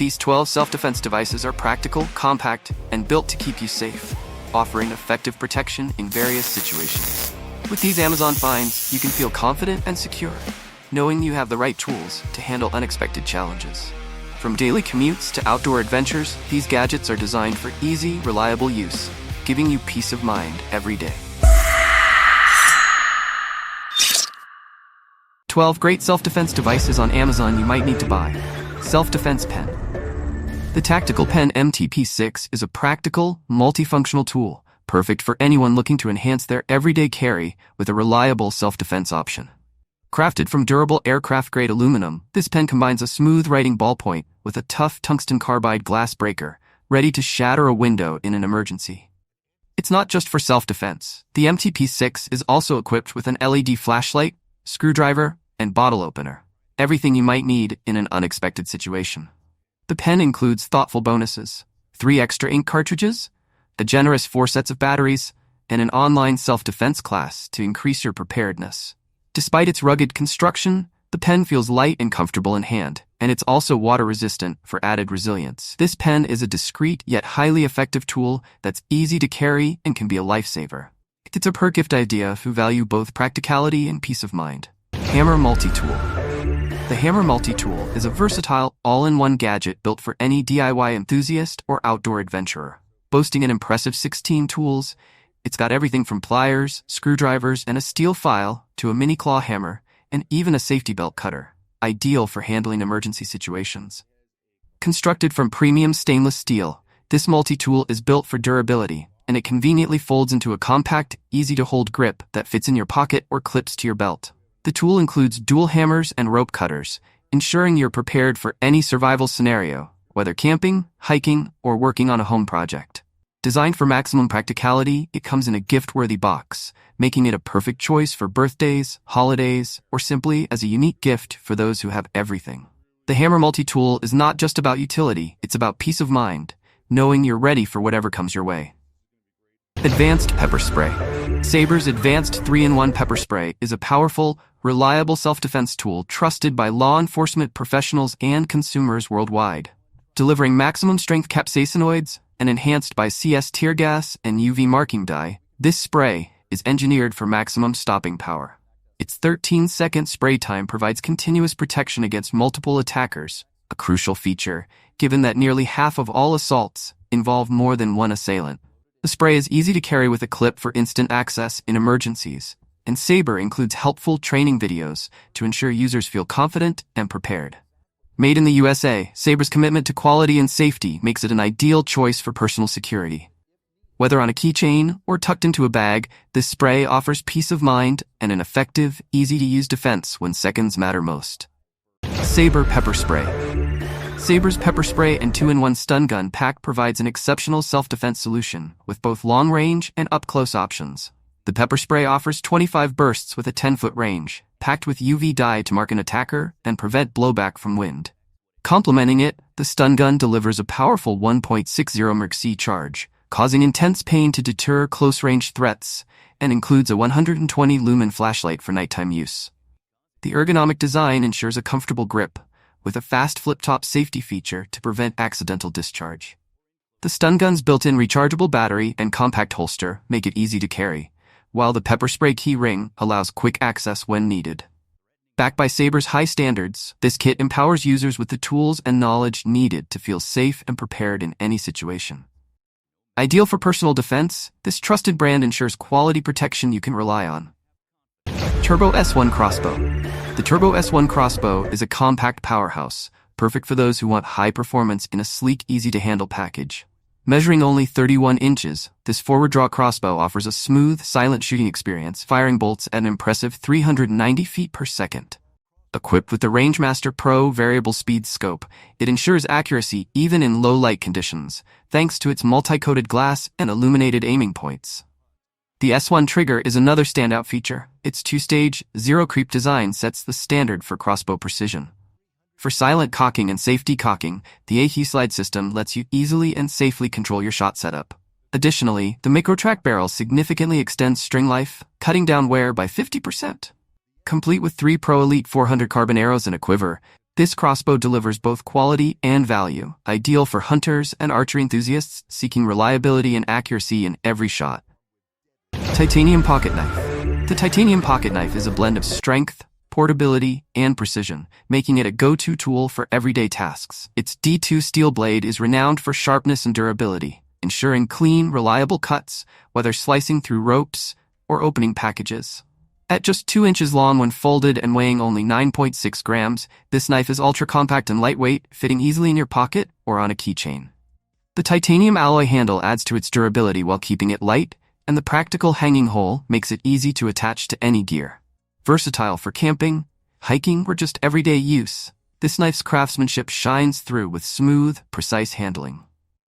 These 12 self-defense devices are practical, compact, and built to keep you safe, offering effective protection in various situations. With these Amazon finds, you can feel confident and secure, knowing you have the right tools to handle unexpected challenges. From daily commutes to outdoor adventures, these gadgets are designed for easy, reliable use, giving you peace of mind every day. 12 great self-defense devices on Amazon you might need to buy. Self-defense pen. The Tactical Pen MTP6 is a practical, multifunctional tool, perfect for anyone looking to enhance their everyday carry with a reliable self-defense option. Crafted from durable aircraft-grade aluminum, this pen combines a smooth writing ballpoint with a tough tungsten carbide glass breaker, ready to shatter a window in an emergency. It's not just for self-defense. The MTP6 is also equipped with an LED flashlight, screwdriver, and bottle opener. Everything you might need in an unexpected situation. The pen includes thoughtful bonuses, 3 extra ink cartridges, a generous 4 sets of batteries, and an online self-defense class to increase your preparedness. Despite its rugged construction, the pen feels light and comfortable in hand, and it's also water-resistant for added resilience. This pen is a discreet yet highly effective tool that's easy to carry and can be a lifesaver. It's a per-gift idea who value both practicality and peace of mind. Hammer Multitool. The Hammer Multitool is a versatile, all-in-one gadget built for any DIY enthusiast or outdoor adventurer. Boasting an impressive 16 tools, it's got everything from pliers, screwdrivers, and a steel file to a mini claw hammer, and even a safety belt cutter, ideal for handling emergency situations. Constructed from premium stainless steel, this multi-tool is built for durability, and it conveniently folds into a compact, easy-to-hold grip that fits in your pocket or clips to your belt. The tool includes dual hammers and rope cutters, ensuring you're prepared for any survival scenario, whether camping, hiking, or working on a home project. Designed for maximum practicality, it comes in a gift-worthy box, making it a perfect choice for birthdays, holidays, or simply as a unique gift for those who have everything. The Hammer Multi-Tool is not just about utility, it's about peace of mind, knowing you're ready for whatever comes your way. Advanced Pepper Spray. SABRE's Advanced 3-in-1 Pepper Spray is a powerful, reliable self-defense tool trusted by law enforcement professionals and consumers worldwide. Delivering maximum strength capsaicinoids and enhanced by CS tear gas and UV marking dye, this spray is engineered for maximum stopping power. Its 13-second spray time provides continuous protection against multiple attackers, a crucial feature given that nearly half of all assaults involve more than one assailant. The spray is easy to carry with a clip for instant access in emergencies, and SABRE includes helpful training videos to ensure users feel confident and prepared. Made in the USA, SABRE's commitment to quality and safety makes it an ideal choice for personal security. Whether on a keychain or tucked into a bag, this spray offers peace of mind and an effective, easy-to-use defense when seconds matter most. SABRE Pepper Spray. SABRE's Pepper Spray and 2-in-1 stun gun pack provides an exceptional self-defense solution with both long-range and up-close options. The pepper spray offers 25 bursts with a 10-foot range, packed with UV dye to mark an attacker and prevent blowback from wind. Complementing it, the stun gun delivers a powerful 1.60 mrc charge, causing intense pain to deter close-range threats, and includes a 120 lumen flashlight for nighttime use. The ergonomic design ensures a comfortable grip, with a fast flip-top safety feature to prevent accidental discharge. The stun gun's built-in rechargeable battery and compact holster make it easy to carry, while the pepper spray key ring allows quick access when needed. Backed by SABRE's high standards, this kit empowers users with the tools and knowledge needed to feel safe and prepared in any situation. Ideal for personal defense, this trusted brand ensures quality protection you can rely on. Turbo S1 Crossbow. The Turbo S1 Crossbow is a compact powerhouse, perfect for those who want high performance in a sleek, easy-to-handle package. Measuring only 31 inches, this forward-draw crossbow offers a smooth, silent shooting experience, firing bolts at an impressive 390 feet per second. Equipped with the Rangemaster Pro variable speed scope, it ensures accuracy even in low-light conditions, thanks to its multi-coated glass and illuminated aiming points. The S1 trigger is another standout feature. Its 2-stage, zero-creep design sets the standard for crossbow precision. For silent cocking and safety cocking, the AHE slide system lets you easily and safely control your shot setup. Additionally, the micro-track barrel significantly extends string life, cutting down wear by 50%. Complete with 3 Pro Elite 400 carbon arrows and a quiver, This crossbow delivers both quality and value, ideal for hunters and archery enthusiasts seeking reliability and accuracy in every shot. Titanium pocket knife. The titanium pocket knife is a blend of strength, portability, and precision, making it a go-to tool for everyday tasks. Its D2 steel blade is renowned for sharpness and durability, ensuring clean, reliable cuts, whether slicing through ropes or opening packages. At just 2 inches long when folded and weighing only 9.6 grams, this knife is ultra-compact and lightweight, fitting easily in your pocket or on a keychain. The titanium alloy handle adds to its durability while keeping it light, and the practical hanging hole makes it easy to attach to any gear. Versatile for camping, hiking, or just everyday use, this knife's craftsmanship shines through with smooth, precise handling.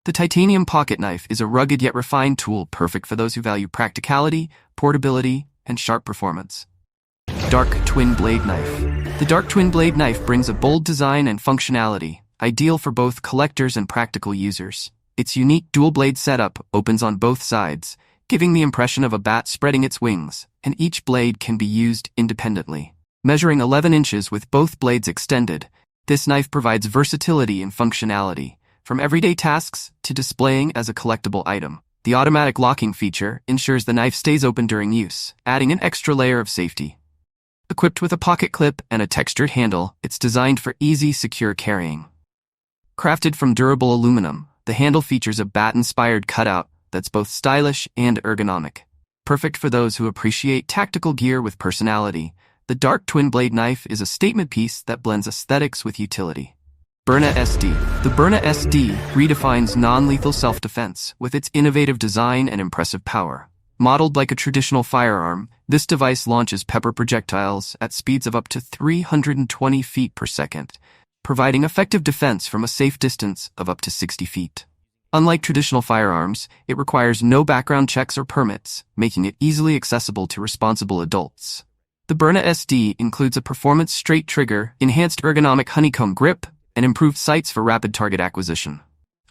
The titanium pocket knife is a rugged yet refined tool perfect for those who value practicality, portability, and sharp performance. Dark Twin Blade Knife. The Dark Twin Blade Knife brings a bold design and functionality, ideal for both collectors and practical users. Its unique dual-blade setup opens on both sides, giving the impression of a bat spreading its wings, and each blade can be used independently. Measuring 11 inches with both blades extended, this knife provides versatility and functionality, from everyday tasks to displaying as a collectible item. The automatic locking feature ensures the knife stays open during use, adding an extra layer of safety. Equipped with a pocket clip and a textured handle, it's designed for easy, secure carrying. Crafted from durable aluminum, the handle features a bat-inspired cutout that's both stylish and ergonomic. Perfect for those who appreciate tactical gear with personality, the Dark Twin Blade Knife is a statement piece that blends aesthetics with utility. Byrna SD. The Byrna SD redefines non-lethal self-defense with its innovative design and impressive power. Modeled like a traditional firearm, this device launches pepper projectiles at speeds of up to 320 feet per second, providing effective defense from a safe distance of up to 60 feet. Unlike traditional firearms, it requires no background checks or permits, making it easily accessible to responsible adults. The Byrna SD includes a performance straight trigger, enhanced ergonomic honeycomb grip, and improved sights for rapid target acquisition.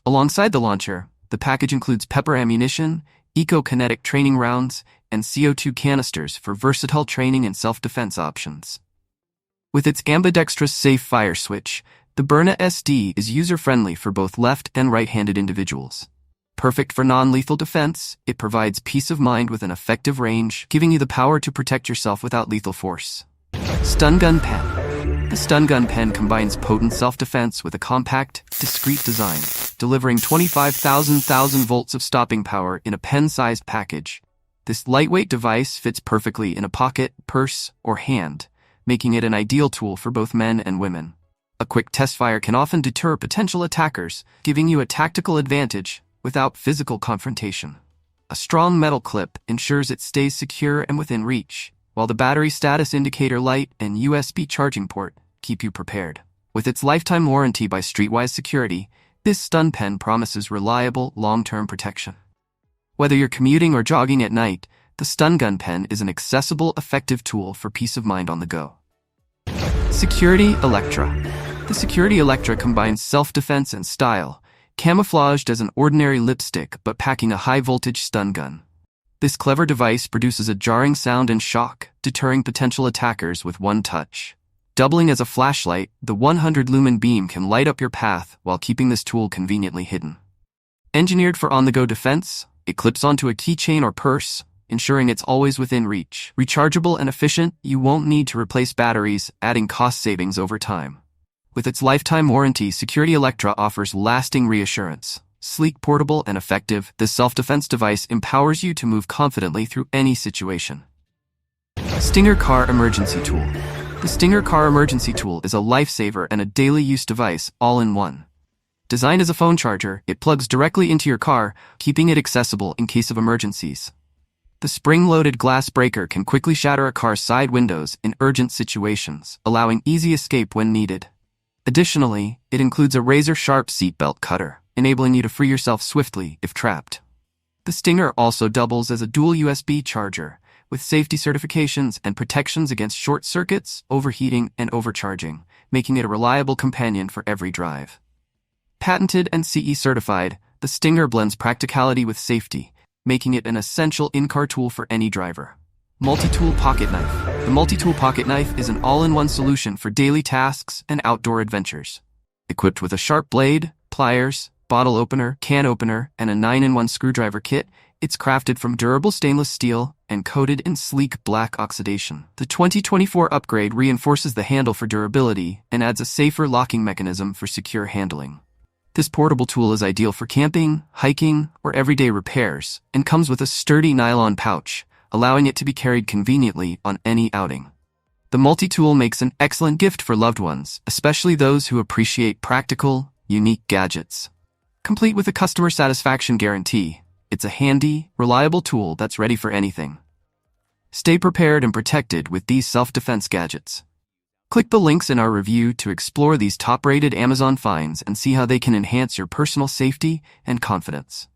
Alongside the launcher, the package includes pepper ammunition, eco-kinetic training rounds, and CO2 canisters for versatile training and self-defense options. With its ambidextrous safe fire switch, the Byrna SD is user-friendly for both left and right-handed individuals. Perfect for non-lethal defense, it provides peace of mind with an effective range, giving you the power to protect yourself without lethal force. Stun Gun Pen. The Stun Gun Pen combines potent self-defense with a compact, discreet design, delivering 25,000 volts of stopping power in a pen-sized package. This lightweight device fits perfectly in a pocket, purse, or hand, making it an ideal tool for both men and women. A quick test fire can often deter potential attackers, giving you a tactical advantage without physical confrontation. A strong metal clip ensures it stays secure and within reach, while the battery status indicator light and USB charging port keep you prepared. With its lifetime warranty by Streetwise Security, this stun pen promises reliable, long-term protection. Whether you're commuting or jogging at night, the Stun Gun Pen is an accessible, effective tool for peace of mind on the go. Security Elektra. The Security Elektra combines self-defense and style, camouflaged as an ordinary lipstick but packing a high-voltage stun gun. This clever device produces a jarring sound and shock, deterring potential attackers with one touch. Doubling as a flashlight, the 100-lumen beam can light up your path while keeping this tool conveniently hidden. Engineered for on-the-go defense, it clips onto a keychain or purse, ensuring it's always within reach. Rechargeable and efficient, you won't need to replace batteries, adding cost savings over time. With its lifetime warranty, Security Elektra offers lasting reassurance. Sleek, portable, and effective, this self-defense device empowers you to move confidently through any situation. Stinger Car Emergency Tool. The Stinger Car Emergency Tool is a lifesaver and a daily use device all in one. Designed as a phone charger, it plugs directly into your car, keeping it accessible in case of emergencies. The spring-loaded glass breaker can quickly shatter a car's side windows in urgent situations, allowing easy escape when needed. Additionally, it includes a razor-sharp seatbelt cutter, enabling you to free yourself swiftly if trapped. The Stinger also doubles as a dual USB charger, with safety certifications and protections against short circuits, overheating, and overcharging, making it a reliable companion for every drive. Patented and CE certified, the Stinger blends practicality with safety, making it an essential in-car tool for any driver. Multitool Pocket Knife. The Multitool Pocket Knife is an all-in-one solution for daily tasks and outdoor adventures. Equipped with a sharp blade, pliers, bottle opener, can opener, and a 9-in-1 screwdriver kit, it's crafted from durable stainless steel and coated in sleek black oxidation. The 2024 upgrade reinforces the handle for durability and adds a safer locking mechanism for secure handling. This portable tool is ideal for camping, hiking, or everyday repairs, and comes with a sturdy nylon pouch, allowing it to be carried conveniently on any outing. The multi-tool makes an excellent gift for loved ones, especially those who appreciate practical, unique gadgets. Complete with a customer satisfaction guarantee, it's a handy, reliable tool that's ready for anything. Stay prepared and protected with these self-defense gadgets. Click the links in our review to explore these top-rated Amazon finds and see how they can enhance your personal safety and confidence.